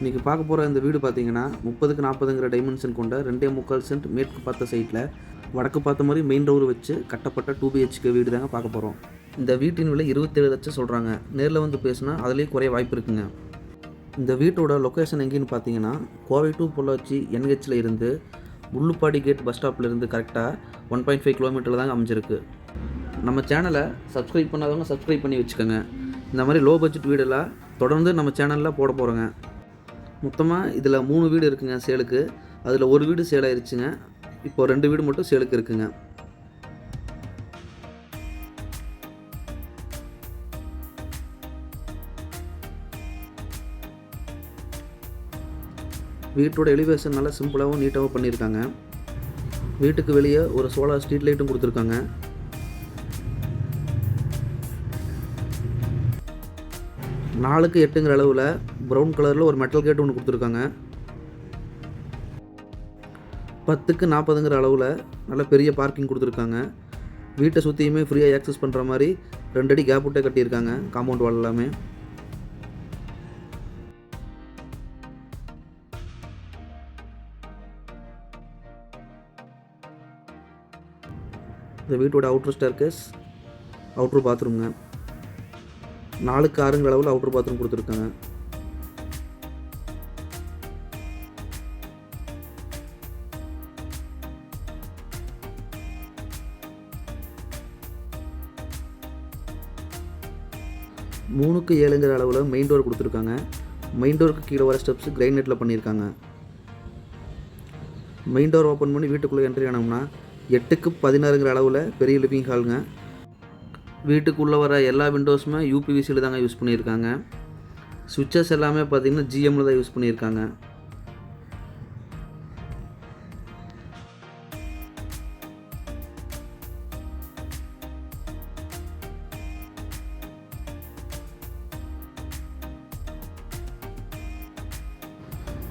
இன்றைக்கி பார்க்க போகிற இந்த வீடு பார்த்தீங்கன்னா 30க்கு 40ங்கிற டைமென்ஷன் கொண்ட 2.25 சென்ட் மேற்கு பார்த்த சைட்டில் வடக்கு பார்த்த மாதிரி மெயின் டோர் வச்சு கட்டப்பட்ட 2BHK வீடு தாங்க பார்க்க போகிறோம். இந்த வீட்டின் விலை 27 லட்சம் சொல்கிறாங்க. நேரில் வந்து பேசினா அதுலேயே குறைய வாய்ப்பு இருக்குங்க. இந்த வீட்டோட லொக்கேஷன் எங்கேன்னு பார்த்தீங்கன்னா கோவை டு பொள்ளாச்சி NHல இருந்து முள்ளுப்பாடி கேட் பஸ் ஸ்டாப்பில் இருந்து கரெக்டாக 1.5 கிலோமீட்டரில் தாங்க அமைஞ்சிருக்கு. நம்ம சேனலை சப்ஸ்கிரைப் பண்ணாதவங்க சப்ஸ்கிரைப் பண்ணி வச்சுக்கோங்க. இந்த மாதிரி லோ பட்ஜெட் வீடெல்லாம் தொடர்ந்து நம்ம சேனலில் போட போகிறோங்க. மொத்தமாக இதில் 3 வீடு இருக்குங்க சேலுக்கு. அதில் ஒரு வீடு சேல் ஆயிடுச்சுங்க. இப்போ 2 வீடு மட்டும் சேலுக்கு இருக்குங்க. வீட்டோட எலிவேஷன் நல்லா சிம்பிளாகவும் நீட்டாகவும் பண்ணியிருக்காங்க. வீட்டுக்கு வெளியே ஒரு சோலார் ஸ்ட்ரீட் லைட்டும் கொடுத்துருக்காங்க. நாலுக்கு 8ங்கிற அளவில் ப்ரௌன் கலரில் ஒரு மெட்டல் கேட் ஒன்று கொடுத்துருக்காங்க. 10க்கு 40ங்கிற அளவில் நல்ல பெரிய பார்க்கிங் கொடுத்துருக்காங்க. வீட்டை சுற்றியுமே ஃப்ரீயாக ஆக்சஸ் பண்ணுற மாதிரி 2 அடி கேப் விட்டே கட்டியிருக்காங்க. காம்பவுண்ட் வால் எல்லாமே. இந்த வீட்டோட அவுட்ரு ஸ்டேர்கேஸ், அவுட்ரு பாத்ரூம்ங்க. 4க்கு 6ங்கிற அளவில் அவுட்ரு பாத்ரூம் கொடுத்துருக்காங்க. மூணுக்கு 7ங்கிற அளவில் மெயின் டோர் கொடுத்துருக்காங்க. மெயின் டோருக்கு கீழே வர ஸ்டெப்ஸ் கிரைனைட்டில் பண்ணியிருக்காங்க. மெயின் டோர் ஓப்பன் பண்ணி வீட்டுக்குள்ளே என்ட்ரி ஆனோம்னா 8க்கு 16ங்கிற அளவில் பெரிய லிவிங் ஹாலுங்க. வீட்டுக்குள்ளே வர எல்லா விண்டோஸுமே UPVCயில் தாங்க யூஸ் பண்ணியிருக்காங்க. சுவிட்சஸ் எல்லாமே பார்த்திங்கன்னா GMல தான் யூஸ் பண்ணியிருக்காங்க.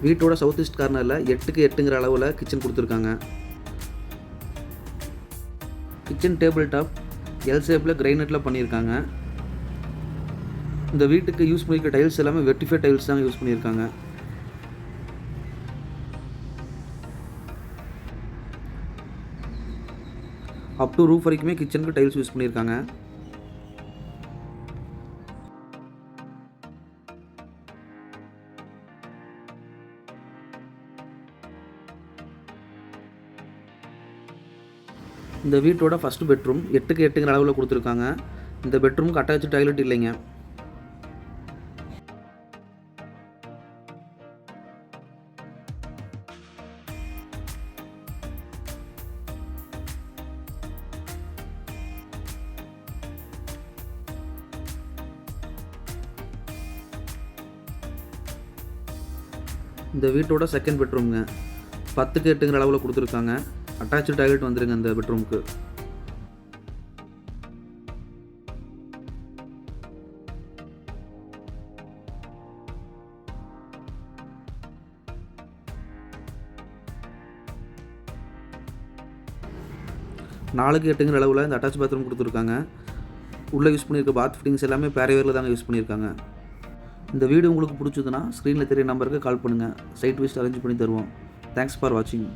வீட்டோட சவுத் ஈஸ்ட் கார்னரில் 8க்கு 8ங்கிற அளவில் கிச்சன் கொடுத்துருக்காங்க. கிச்சன் டேபிள் டாப் எல் ஷேப்பில் கிரைனைட்டில் பண்ணியிருக்காங்க. இந்த வீட்டுக்கு யூஸ் பண்ணியிருக்க டைல்ஸ் எல்லாமே வெர்டிஃபை டைல்ஸ் தாங்க யூஸ் பண்ணியிருக்காங்க. அப் டு ரூஃப் வரைக்குமே கிச்சனுக்கு டைல்ஸ் யூஸ் பண்ணியிருக்காங்க. இந்த வீட்டோட ஃபஸ்ட்டு பெட்ரூம் 8க்கு 8ங்கிற அளவில் கொடுத்துருக்காங்க. இந்த பெட்ரூமுக்கு அட்டாச்சு டாய்லெட் இல்லைங்க. இந்த வீட்டோட செகண்ட் பெட்ரூம்ங்க. 10க்கு 8ங்கிற அளவில் கொடுத்துருக்காங்க. அட்டாச்சு டாய்லெட் வந்துருங்க இந்த பெட்ரூமுக்கு. நாலுக்கு 8ங்கிற அளவில் இந்த அட்டாச் பாத்ரூம் கொடுத்துருக்காங்க. உள்ளே யூஸ் பண்ணியிருக்க பாத் ஃபிட்டிங்ஸ் எல்லாமே பேரவேரில் தாங்க யூஸ் பண்ணியிருக்காங்க. இந்த வீடு உங்களுக்கு பிடிச்சதுன்னா ஸ்க்ரீனில் தெரிய நம்பருக்கு கால் பண்ணுங்கள். சைட் விசிட் அரேஞ்ச் பண்ணி தருவோம். தேங்க்ஸ் ஃபார் வாட்சிங்.